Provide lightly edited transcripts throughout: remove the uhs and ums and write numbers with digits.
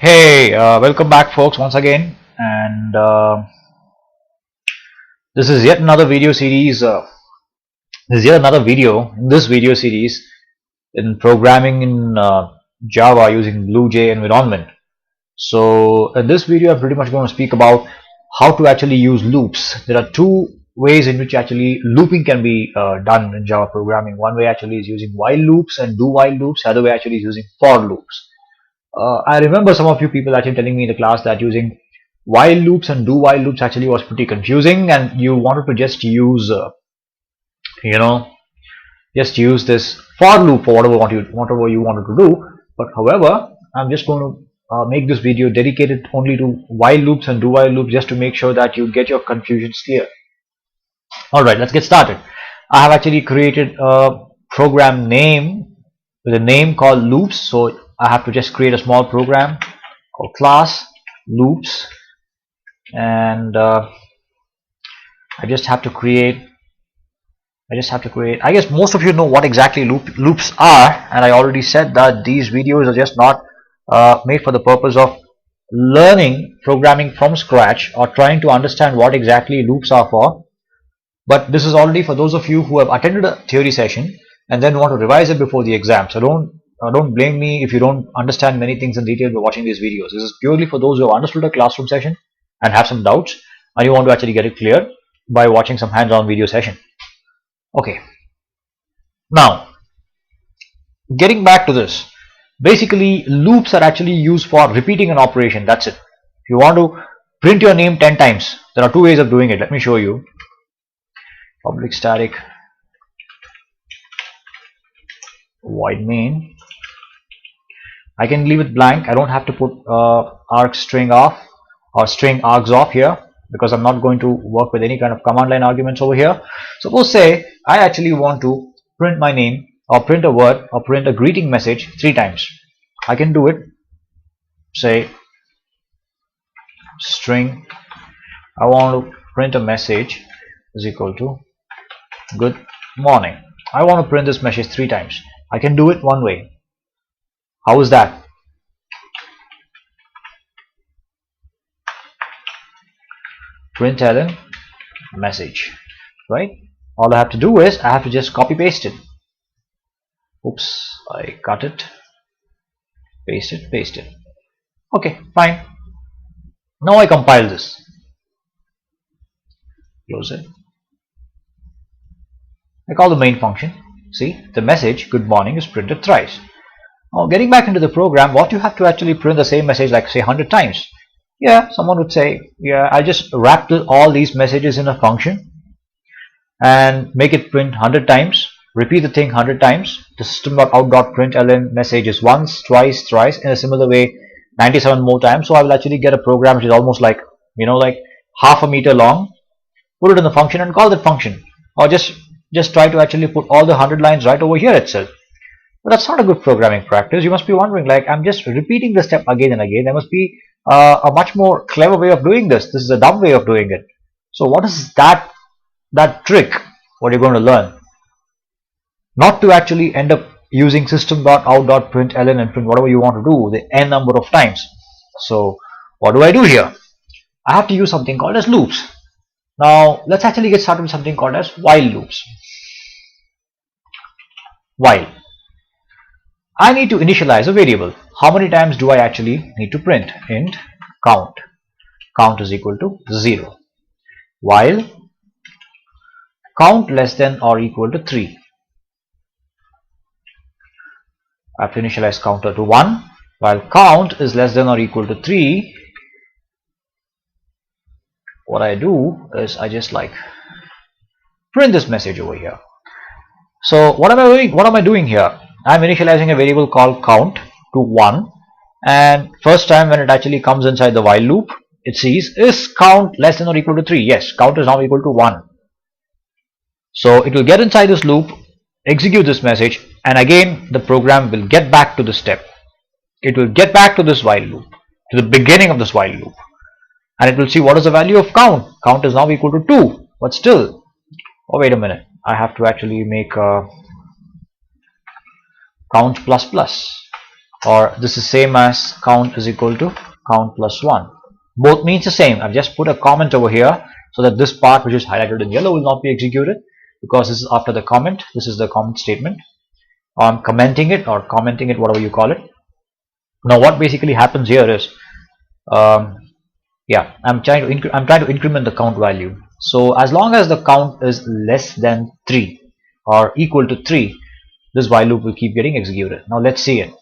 Hey, welcome back folks once again, and this is yet another video series. This is yet another video in this video series in programming in Java using BlueJ environment. So in this video I'm pretty much going to speak about how to actually use loops. There are two ways in which actually looping can be done in Java programming. One way actually is using while loops and do while loops. The other way actually is using for loops. I remember some of you people actually telling me in the class that using while loops and do while loops actually was pretty confusing, and you wanted to just use just use this for loop for whatever you wanted to do. But however, I'm just going to make this video dedicated only to while loops and do while loops, just to make sure that you get your confusions clear. Alright, let's get started. I have actually created a program name with a name called loops, so I have to just create a small program called class loops, and I just have to create. I guess most of you know what exactly loops are, and I already said that these videos are just not made for the purpose of learning programming from scratch or trying to understand what exactly loops are for, but this is already for those of you who have attended a theory session and then want to revise it before the exam. So don't blame me if you don't understand many things in detail by watching these videos. This is purely for those who have understood a classroom session and have some doubts, and you want to actually get it clear by watching some hands-on video session. Okay, now getting back to this, basically loops are actually used for repeating an operation. That's it. If you want to print your name 10 times, there are two ways of doing it. Let me show you. Public static void main. I can leave it blank. I don't have to put arg string off or string args off here, because I'm not going to work with any kind of command line arguments over here. Suppose say I actually want to print my name or print a word or print a greeting message 3 times. I can do it. Say string I want to print a message is equal to good morning. I want to print this message 3 times. I can do it one way. How is that? Println message, right? All I have to do is I have to just copy paste it. Oops, I cut it. Paste it. Okay, fine. Now I compile this. Close it. I call the main function. See, the message good morning is printed thrice. Now getting back into the program, what you have to actually print the same message like say 100 times. Yeah, someone would say, yeah, I just wrap all these messages in a function and make it print 100 times. Repeat the thing 100 times. The system.out.println message is once, twice, thrice, in a similar way 97 more times. So I will actually get a program which is almost like, like half a meter long. Put it in the function and call that function, or just try to actually put all the 100 lines right over here itself. But that's not a good programming practice. You must be wondering, like, I'm just repeating the step again and again. There must be a much more clever way of doing this. This is a dumb way of doing it. So what is that trick? What you're going to learn? Not to actually end up using system.out.println and print whatever you want to do the n number of times. So what do I do here? I have to use something called as loops. Now let's actually get started with something called as while loops. While I need to initialize a variable. How many times do I actually need to print? Int count. Count is equal to 0. While count less than or equal to 3. I have to initialize counter to 1. While count is less than or equal to 3, what I do is I just like print this message over here. So what am I doing? What am I doing here? I'm initializing a variable called count to 1, and first time when it actually comes inside the while loop, it sees is count less than or equal to 3. Yes, count is now equal to 1. So it will get inside this loop, execute this message, and again the program will get back to the step. It will get back to this while loop, to the beginning of this while loop, and it will see what is the value of count. Count is now equal to 2, but still, oh wait a minute, I have to actually make a count plus plus. or this is same as count is equal to count plus 1. Both means the same. I've just put a comment over here so that this part which is highlighted in yellow will not be executed, because this is after the comment. This is the comment statement. I'm commenting it, or commenting it, whatever you call it. Now what basically happens here is, yeah, I'm trying to increment the count value. So as long as the count is less than 3 or equal to 3, this while loop will keep getting executed. Now let's see it.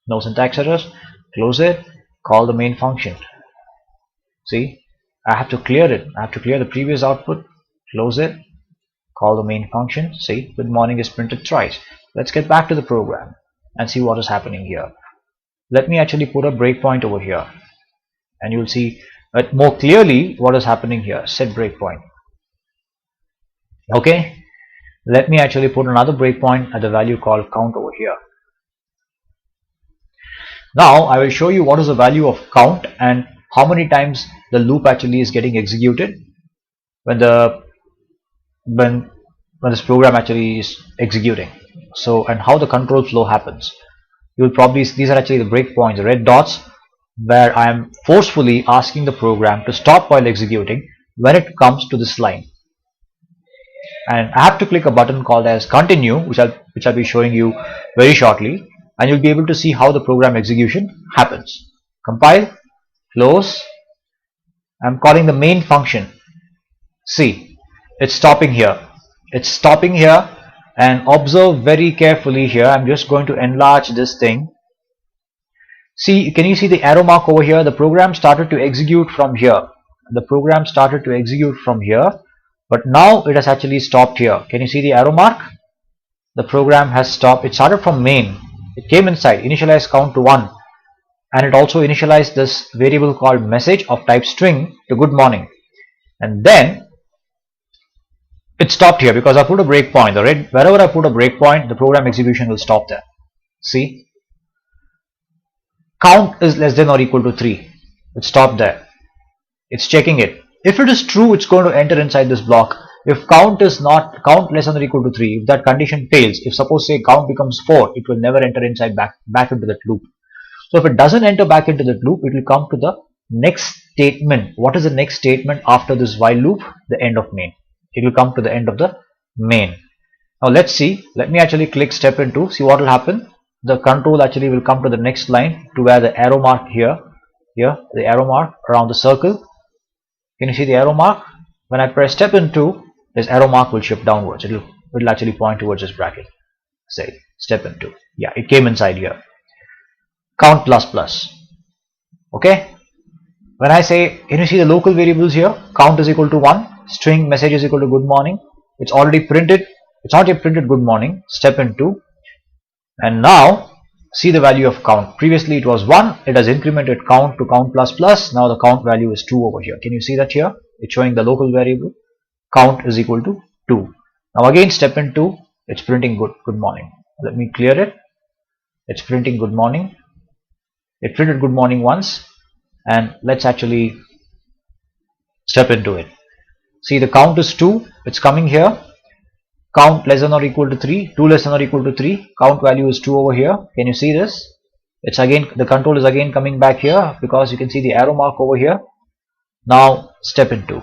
No syntax errors. Close it. Call the main function. See, I have to clear it. I have to clear the previous output. Close it. Call the main function. See, good morning is printed twice. Let's get back to the program and see what is happening here. Let me actually put a breakpoint over here, and you'll see more clearly what is happening here. Set breakpoint. Okay, let me actually put another breakpoint at the value called count over here. Now I will show you what is the value of count and how many times the loop actually is getting executed when this program actually is executing. So, and how the control flow happens. You will probably, these are actually the breakpoints, the red dots, where I am forcefully asking the program to stop while executing when it comes to this line. And I have to click a button called as continue, which I'll be showing you very shortly, and you'll be able to see how the program execution happens. Compile, close. I'm calling the main function. See, it's stopping here. It's stopping here, and observe very carefully here. I'm just going to enlarge this thing. See, can you see the arrow mark over here? The program started to execute from here. The program started to execute from here, but now it has actually stopped here. Can you see the arrow mark? The program has stopped. It started from main. It came inside, initialized count to 1, and it also initialized this variable called message of type string to good morning, and then it stopped here because I put a breakpoint. The red, wherever I put a breakpoint, the program execution will stop there. See, count is less than or equal to 3. It stopped there. It's checking it. If it is true, it's going to enter inside this block. If count is not, count less than or equal to 3, if that condition fails, if suppose say count becomes 4, it will never enter inside back into that loop. So if it doesn't enter back into that loop, it will come to the next statement. What is the next statement after this while loop? The end of main. It will come to the end of the main. Now let's see. Let me actually click step into, see what will happen. The control actually will come to the next line to where the arrow mark here, the arrow mark around the circle. Can you see the arrow mark? When I press step into, this arrow mark will shift downwards. It will actually point towards this bracket. Say step into. Yeah, it came inside here. Count plus plus. Okay. When I say, can you see the local variables here? Count is equal to 1. String message is equal to good morning. It's already printed. It's not yet printed good morning. Step into. And now see the value of count. Previously it was 1. It has incremented count to count plus plus. Now the count value is 2 over here. Can you see that here? It's showing the local variable. Count is equal to 2. Now again step into. It's printing good morning. Let me clear it. It's printing good morning. It printed good morning once. And let's actually step into it. See, the count is 2. It's coming here. Count less than or equal to 3. 2 less than or equal to 3. Count value is 2 over here. Can you see this? It's again, the control is again coming back here because you can see the arrow mark over here. Now step into.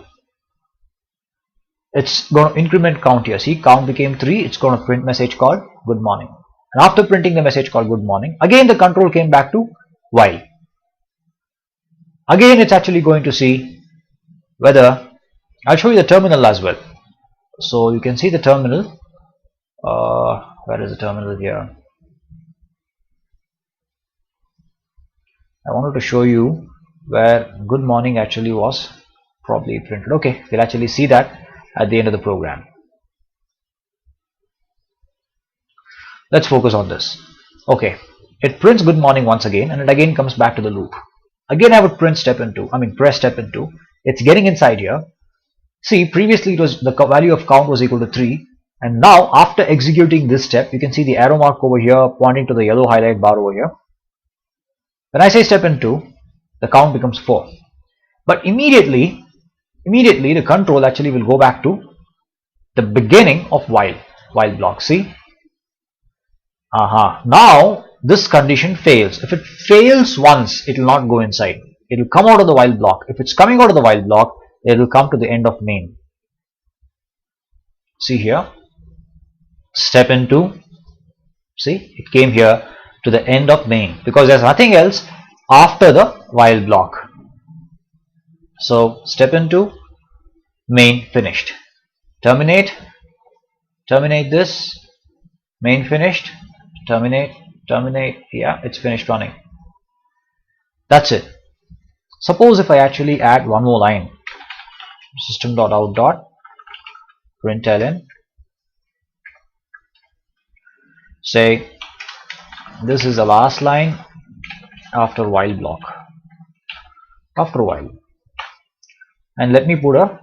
It's going to increment count here. See, count became 3. It's going to print message called good morning. And after printing the message called good morning, again the control came back to while. Again it's actually going to see whether, I'll show you the terminal as well. So you can see the terminal. Where is the terminal here? I wanted to show you where good morning actually was probably printed. Okay, we'll actually see that at the end of the program. Let's focus on this. Okay, it prints good morning once again, and it again comes back to the loop. Again I would press step into. It's getting inside here. See, previously it was the value of count was equal to 3, and now after executing this step, you can see the arrow mark over here pointing to the yellow highlight bar over here. When I say step into, the count becomes 4. But immediately the control actually will go back to the beginning of while block. See? Now this condition fails. If it fails once, it will not go inside. It will come out of the while block. If it's coming out of the while block, it will come to the end of main. See here, step into, see, it came here to the end of main because there's nothing else after the while block. So step into, main, finished. Terminate, terminate this, main, finished, terminate, terminate, yeah, it's finished running. That's it. Suppose if I actually add one more line, system.out.println, say this is the last line after while block, after while, and let me put a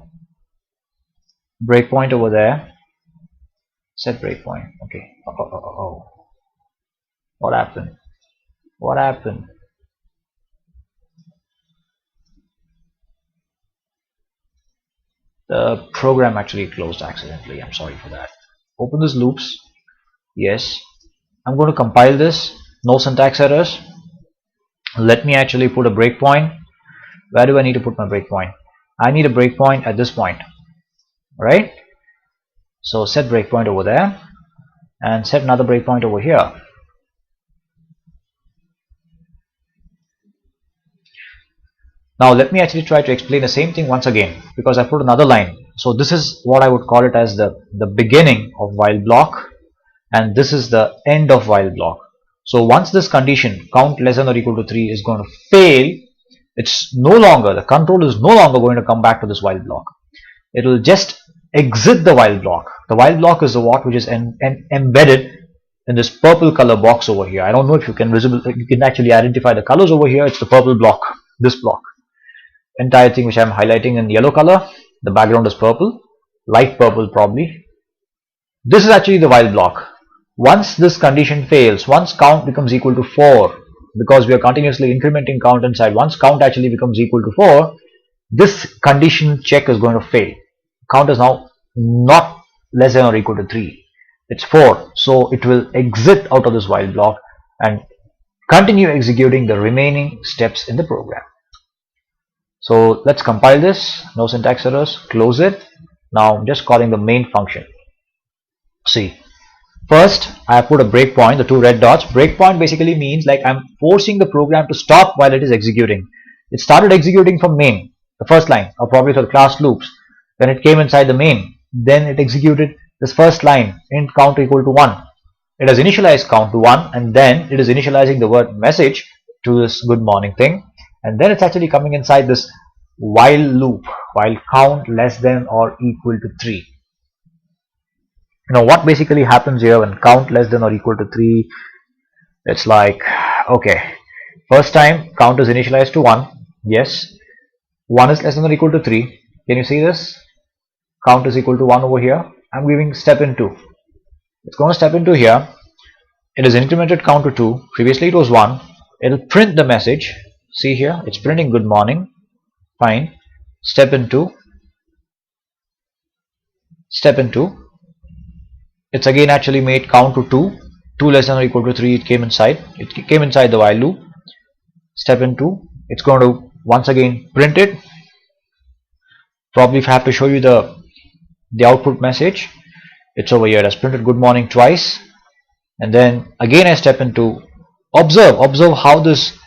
breakpoint over there. Set breakpoint. Okay. What happened? What happened? The program actually closed accidentally. I'm sorry for that. Open this loops. Yes. I'm going to compile this. No syntax errors. Let me actually put a breakpoint. Where do I need to put my breakpoint? I need a breakpoint at this point. Right? So set breakpoint over there and set another breakpoint over here. Now let me actually try to explain the same thing once again because I put another line. So this is what I would call it as the beginning of while block, and this is the end of while block. So once this condition count less than or equal to 3 is going to fail, it's no longer, the control is no longer going to come back to this while block. It will just exit the while block. The while block is the what which is embedded in this purple color box over here. I don't know if you can actually identify the colors over here. It's the purple block, this block. Entire thing which I'm highlighting in yellow color, the background is purple, light purple probably. This is actually the while block. Once this condition fails, once count becomes equal to 4, because we are continuously incrementing count inside, once count actually becomes equal to 4, this condition check is going to fail. Count is now not less than or equal to 3. It's 4. So it will exit out of this while block and continue executing the remaining steps in the program. So let's compile this. No syntax errors. Close it. Now I'm just calling the main function. See, first I have put a breakpoint, the two red dots. Breakpoint basically means like I'm forcing the program to stop while it is executing. It started executing from main, the first line, or probably for the class loops. When it came inside the main, then it executed this first line, int count equal to 1. It has initialized count to 1, and then it is initializing the word message to this good morning thing, and then it's actually coming inside this while loop, while count less than or equal to 3. Now what basically happens here when count less than or equal to 3, it's like, okay, first time count is initialized to 1, yes, 1 is less than or equal to 3, can you see this? Count is equal to 1 over here. I'm giving step into. It's going to step into here. It is incremented count to 2. Previously it was 1. It will print the message. See here, it's printing good morning. Fine. Step into. Step into. It's again actually made count to 2. 2 less than or equal to 3. It came inside. It came inside the while loop. Step into. It's going to once again print it. Probably if I have to show you the output message, it's over here. It has printed good morning twice, and then again I step into. Observe how this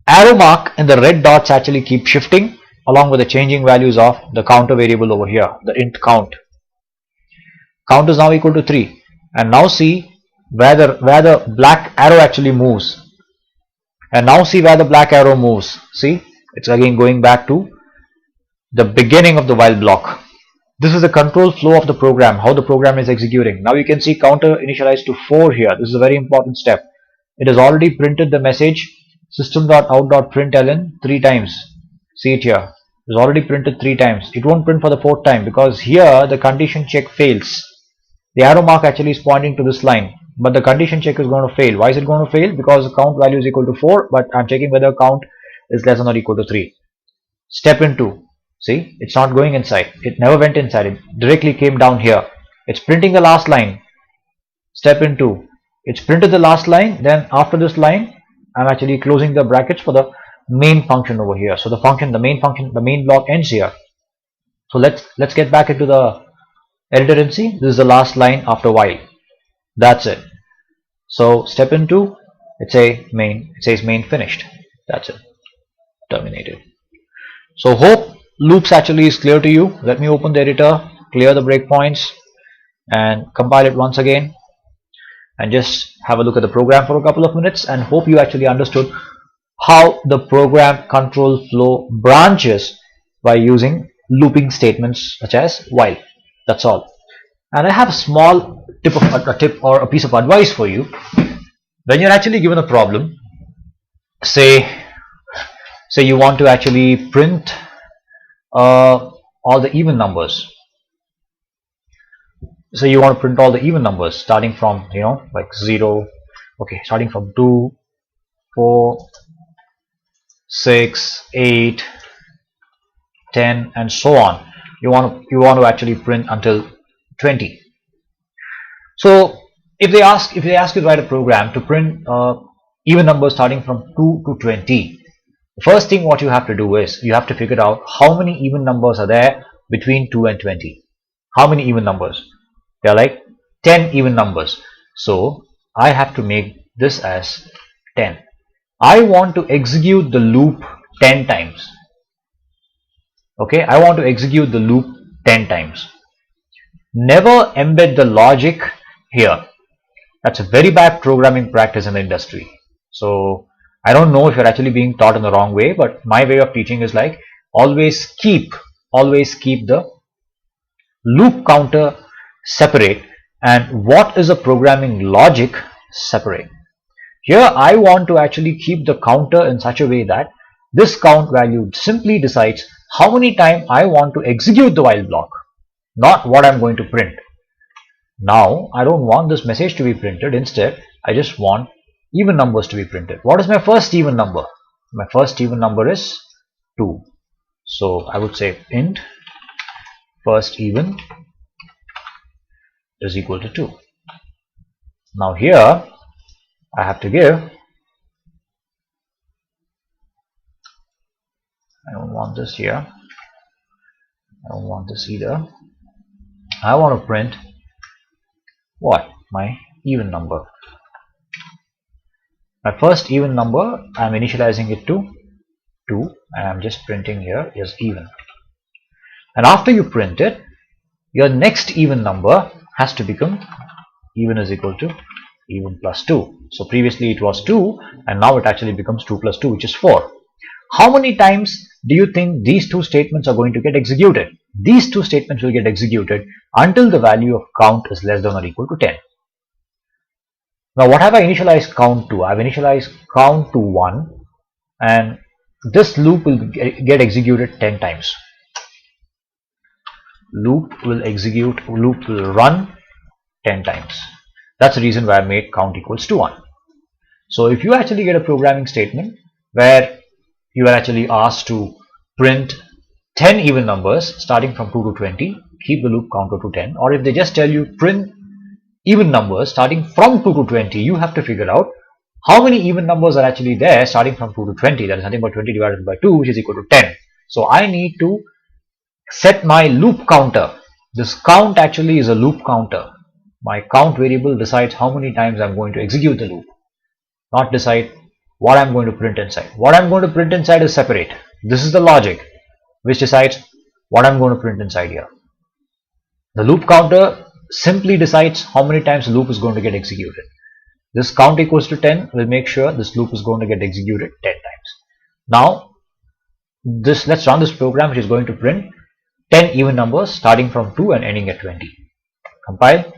arrow mark and the red dots actually keep shifting along with the changing values of the counter variable over here, the int count. Count is now equal to 3, and now see where the black arrow actually moves, and now see where the black arrow moves. See, it's again going back to the beginning of the while block. This is the control flow of the program, how the program is executing. Now you can see counter initialized to 4 here. This is a very important step. It has already printed the message system.out.println 3 times. See it here. It is already printed 3 times. It won't print for the 4th time because here the condition check fails. The arrow mark actually is pointing to this line, but the condition check is going to fail. Why is it going to fail? Because the count value is equal to 4, but I'm checking whether count is less than or equal to 3. Step into. See, it's not going inside. It never went inside. It directly came down here. It's printing the last line. Step into. It's printed the last line, then after this line I'm actually closing the brackets for the main function over here. So the main block ends here. So let's get back into the editor and see. This is the last line after while. That's it. So step into it says main finished. That's it. Terminated. So hope loops actually is clear to you. Let me open the editor, clear the breakpoints, and compile it once again, and just have a look at the program for a couple of minutes, and hope you actually understood how the program control flow branches by using looping statements such as while. That's all. And I have a small tip or a piece of advice for you. When you're actually given a problem, say you want to actually print all the even numbers. So you want to print all the even numbers starting from, like 0, okay, starting from 2, 4, 6, 8, 10, and so on. You want to actually print until 20. So if they ask you to write a program to print even numbers starting from 2 to 20, the first thing what you have to do is you have to figure out how many even numbers are there between 2 and 20. How many even numbers? There are like 10 even numbers. So I have to make this as 10. I want to execute the loop 10 times. Okay, I want to execute the loop 10 times. Never embed the logic here. That's a very bad programming practice in the industry. So I don't know if you're actually being taught in the wrong way, but my way of teaching is like always keep the loop counter separate and what is a programming logic separate. Here I want to actually keep the counter in such a way that this count value simply decides how many times I want to execute the while block, not what I'm going to print. Now I don't want this message to be printed. Instead, I just want even numbers to be printed. What is my first even number? My first even number is 2. So I would say int first even is equal to 2. Now here I have to give, I don't want this here, I don't want this either. I want to print what? My even number. My first even number, I'm initializing it to 2 and I'm just printing here is even. And after you print it, your next even number has to become even is equal to even plus 2. So previously it was 2 and now it actually becomes 2 plus 2, which is 4. How many times do you think these two statements are going to get executed? These two statements will get executed until the value of count is less than or equal to 10. Now what have I initialized count to? I've initialized count to 1 and this loop will get executed 10 times. Loop will run 10 times. That's the reason why I made count equals to 1. So if you actually get a programming statement where you are actually asked to print 10 even numbers starting from 2 to 20, keep the loop counter to 10, or if they just tell you print even numbers starting from 2 to 20, you have to figure out how many even numbers are actually there starting from 2 to 20. That is nothing but 20 divided by 2, which is equal to 10. So I need to set my loop counter. This count actually is a loop counter. My count variable decides how many times I'm going to execute the loop, not decide what I'm going to print inside. What I'm going to print inside is separate. This is the logic which decides what I'm going to print inside here. The loop counter simply decides how many times the loop is going to get executed. This count equals to 10 will make sure this loop is going to get executed 10 times. Now let's run this program which is going to print 10 even numbers starting from 2 and ending at 20. Compile,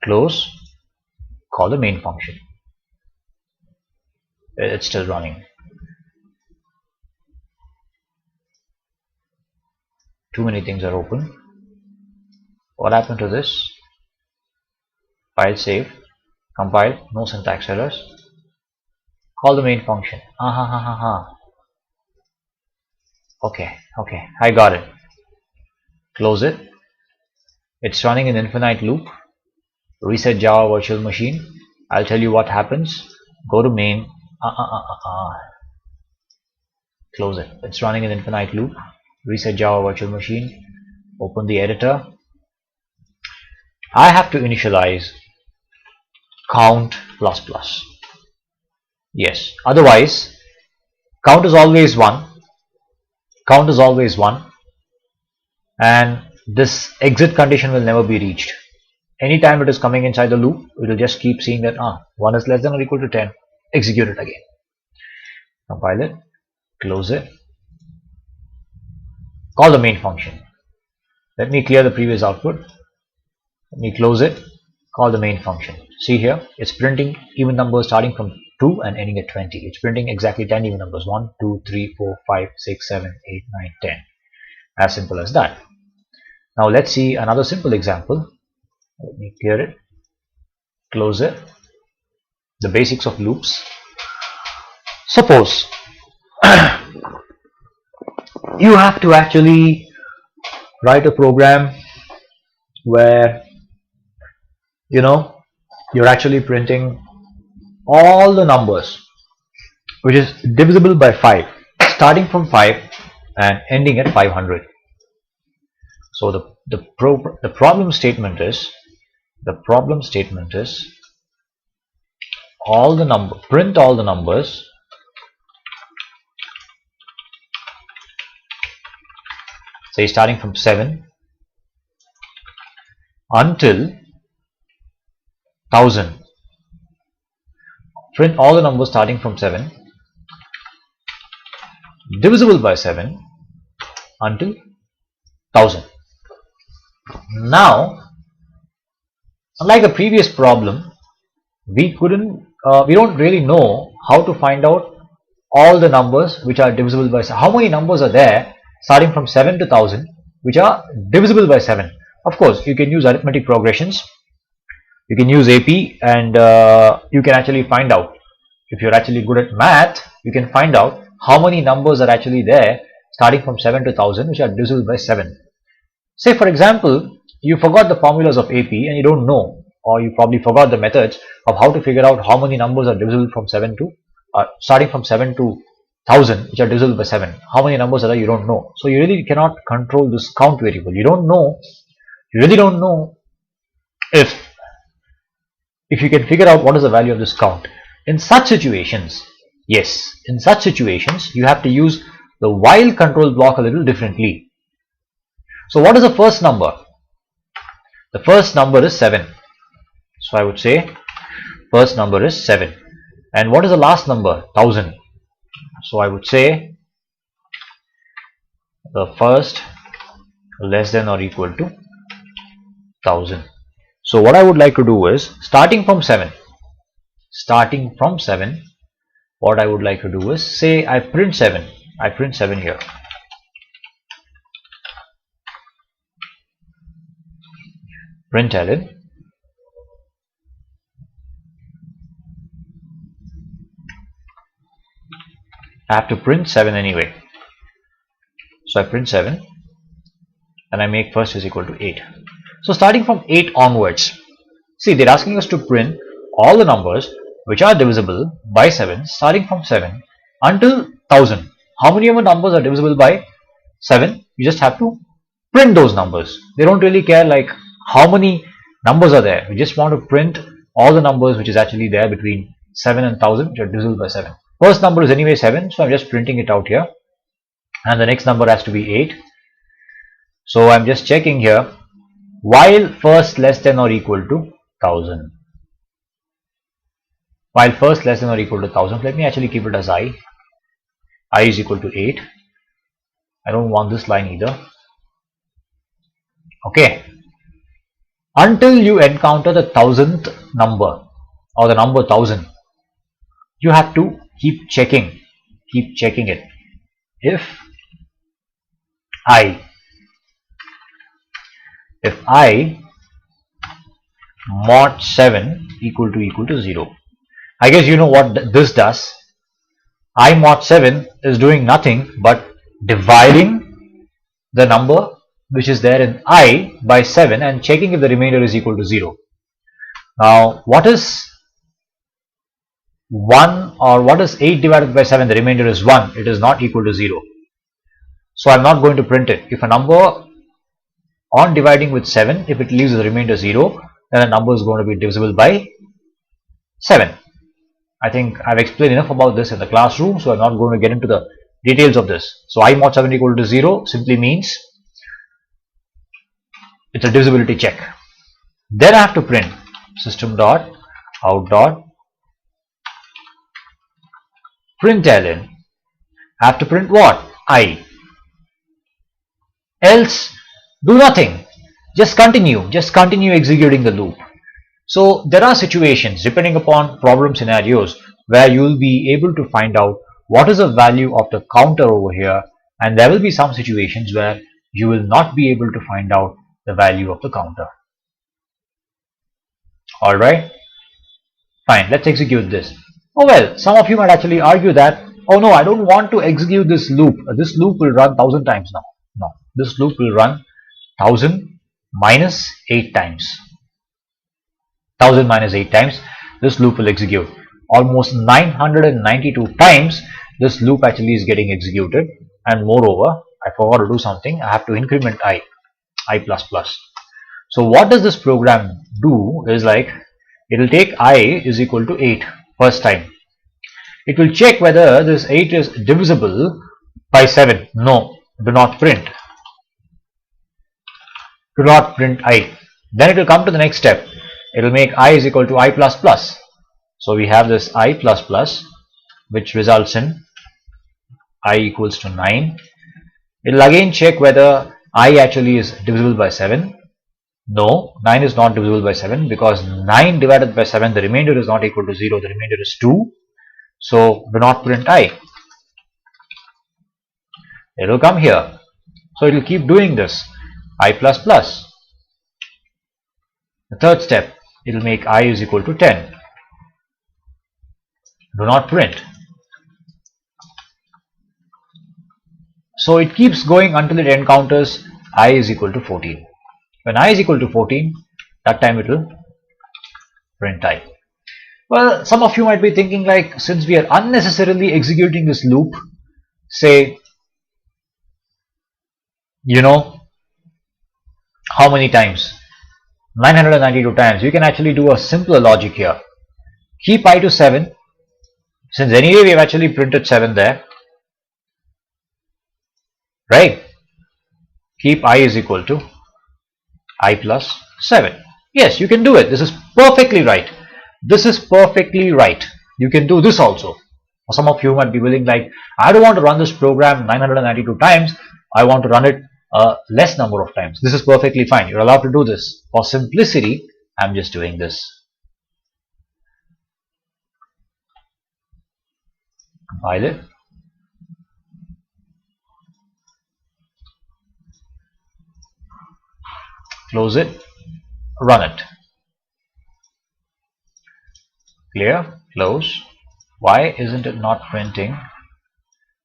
close, call the main function. It's still running. Too many things are open. What happened to this? File save, compile, no syntax errors. Call the main function. Okay, I got it. Close it. It's running an infinite loop reset Java virtual machine. I'll tell you what happens. Go to main, close it. It's running an infinite loop. Reset Java virtual machine. Open the editor. I have to initialize count plus plus. Yes, otherwise count is always 1. Count is always 1, and this exit condition will never be reached. Anytime it is coming inside the loop, it will just keep seeing that 1 is less than or equal to 10. Execute it again. Compile it, close it, call the main function. Let me clear the previous output. Let me close it, call the main function. See here, it's printing even numbers starting from 2 and ending at 20. It's printing exactly 10 even numbers. 1, 2, 3, 4, 5, 6, 7, 8, 9, 10. As simple as that. Now let's see another simple example. Let me clear it, close it. The basics of loops. Suppose you have to actually write a program where you're actually printing all the numbers which is divisible by 5, starting from 5 and ending at 500. So the problem statement is print all the numbers say starting from 7 until 1000. Print all the numbers starting from 7 divisible by 7 until 1000. Now, unlike the previous problem, we don't really know how to find out all the numbers which are divisible by 7. How many numbers are there starting from 7 to 1000 which are divisible by 7? Of course, you can use arithmetic progressions. You can use AP, and you can actually find out. If you're actually good at math, you can find out how many numbers are actually there starting from 7 to 1000 which are divisible by 7. Say for example, you forgot the formulas of AP and you don't know, or you probably forgot the methods of how to figure out how many numbers are divisible from 7 to starting from 7 to 1000 which are divisible by 7. How many numbers are there, you don't know. So you really cannot control this count variable. You really don't know if you can figure out what is the value of this count. In such situations, you have to use the while control block a little differently. So what is the first number? The first number is 7. So I would say first number is 7. And what is the last number? 1000. So I would say the first less than or equal to 1000. So what I would like to do is, starting from 7, what I would like to do is, say I print 7 here. Println, I have to print 7 anyway. So I print 7 and I make first is equal to 8. So starting from 8 onwards, see, they're asking us to print all the numbers which are divisible by 7 starting from 7 until 1000. How many of the numbers are divisible by 7? You just have to print those numbers. They don't really care like how many numbers are there. We just want to print all the numbers which is actually there between 7 and 1000 which are divisible by 7. First number is anyway 7, so I'm just printing it out here, and the next number has to be 8. So I'm just checking here, while first less than or equal to 1000. While first less than or equal to 1000, let me actually keep it as I is equal to 8. I don't want this line either. Okay. Until you encounter the 1000th number or the number 1000, you have to keep checking it. If I mod 7 equal to 0, I guess you know what this does. I mod 7 is doing nothing but dividing the number which is there in I by 7 and checking if the remainder is equal to 0. Now what is 1 or what is 8 divided by 7? The remainder is 1. It is not equal to 0. So I'm not going to print it. If a number on dividing with 7, if it leaves the remainder 0, then the number is going to be divisible by 7. I think I've explained enough about this in the classroom, so I'm not going to get into the details of this. So I mod 7 equal to 0 simply means it's a divisibility check. Then I have to print system dot out dot println. I have to print what? I. Else do nothing. Just continue executing the loop. So there are situations depending upon problem scenarios where you will be able to find out what is the value of the counter over here, and there will be some situations where you will not be able to find out the value of the counter. Alright, fine, let's execute this. Oh well, some of you might actually argue that, oh no, I don't want to execute this loop. This loop will run 1000 times now. No, this loop will run 1000 minus 8 times. 1000 minus 8 times this loop will execute. Almost 992 times this loop actually is getting executed, and moreover I forgot to do something. I have to increment I plus plus. So what does this program do is like, it will take I is equal to 8 first time. It will check whether this 8 is divisible by 7. No, do not print. Do not print I. Then it will come to the next step. It will make I is equal to I plus plus. So we have this I plus plus, which results in I equals to 9. It will again check whether I actually is divisible by 7. No, 9 is not divisible by 7, because 9 divided by 7, the remainder is not equal to 0, the remainder is 2. So do not print I. It will come here. So it will keep doing this, I plus plus. The third step, it will make I is equal to 10. Do not print. So it keeps going until it encounters I is equal to 14. When I is equal to 14, that time it will print I. Well, some of you might be thinking like, since we are unnecessarily executing this loop, say, you know, how many times? 992 times. You can actually do a simpler logic here. Keep I to 7. Since anyway we have actually printed 7 there, right? Keep I is equal to I plus 7. Yes, you can do it. This is perfectly right. This is perfectly right. You can do this also. Some of you might be willing like, I don't want to run this program 992 times. I want to run it a less number of times. This is perfectly fine. You're allowed to do this. For simplicity, I'm just doing this. Compile it. Close it. Run it. Clear. Close. Why isn't it not printing?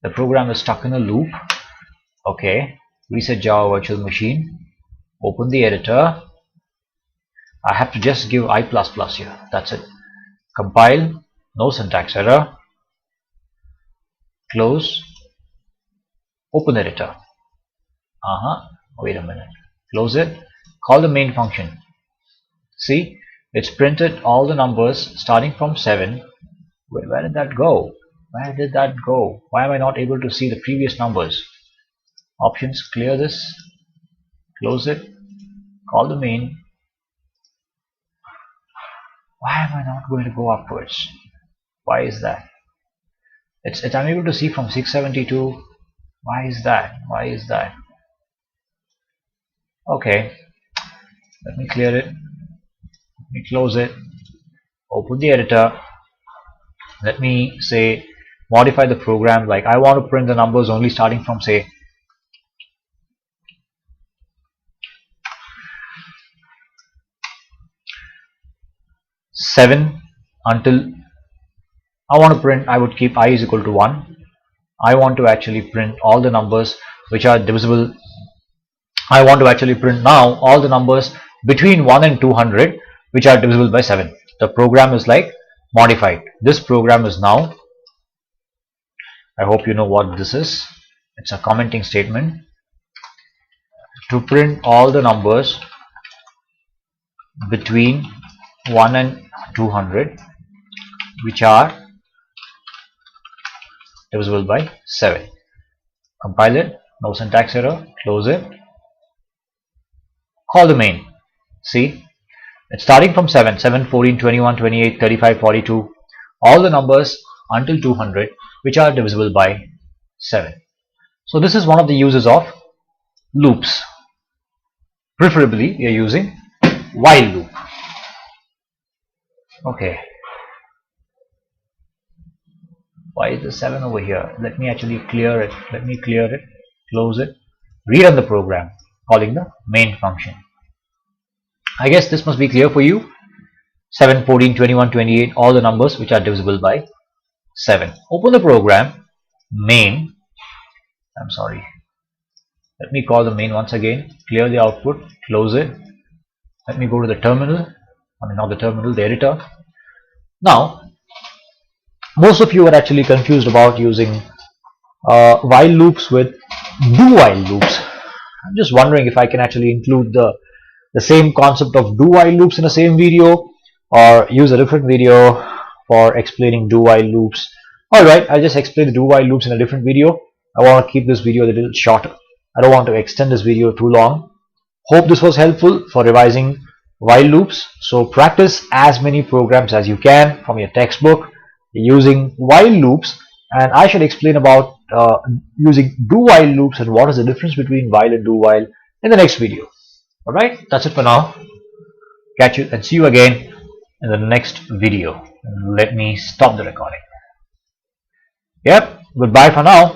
The program is stuck in a loop. Okay. Reset Java Virtual Machine. Open the editor. I have to just give I plus plus here. That's it. Compile. No syntax error. Close. Open editor. Wait a minute. Close it. Call the main function. See, it's printed all the numbers starting from 7. Where did that go? Where did that go? Why am I not able to see the previous numbers? Options, clear this. Close it. Call the main. Why am I not going to go upwards? Why is that? It's I'm able to see from 672. Why is that? Why is that? Okay. Let me clear it. Let me close it. Open the editor. Let me say modify the program, like I want to print the numbers only starting from say 7 until I want to print, I would keep I is equal to 1. I want to actually print all the numbers which are divisible. I want to actually print now all the numbers between 1 and 200. which are divisible by 7. The program is like modified. This program is now, I hope you know what this is. It's a commenting statement to print all the numbers between 1 and 200 which are divisible by 7. Compile it, no syntax error, close it, call the main. See, it's starting from 7, 7, 14, 21, 28, 35, 42, all the numbers until 200 which are divisible by 7. So this is one of the uses of loops. Preferably we are using while loop. Okay. Why is the 7 over here? Let me actually clear it. Let me clear it, close it, rerun the program calling the main function. I guess this must be clear for you. 7, 14, 21, 28, all the numbers which are divisible by 7. Open the program, main. I'm sorry. Let me call the main once again, clear the output, close it. Let me go to the terminal. I mean, not the terminal, the editor. Now, most of you are actually confused about using while loops with do while loops. I'm just wondering if I can actually include the same concept of do while loops in the same video, or use a different video for explaining do while loops. Alright, I'll just explain the do while loops in a different video. I want to keep this video a little shorter. I don't want to extend this video too long. Hope this was helpful for revising while loops. So practice as many programs as you can from your textbook using while loops, and I should explain about using do while loops and what is the difference between while and do while in the next video. Alright, that's it for now. Catch you and see you again in the next video. Let me stop the recording. Yep, goodbye for now.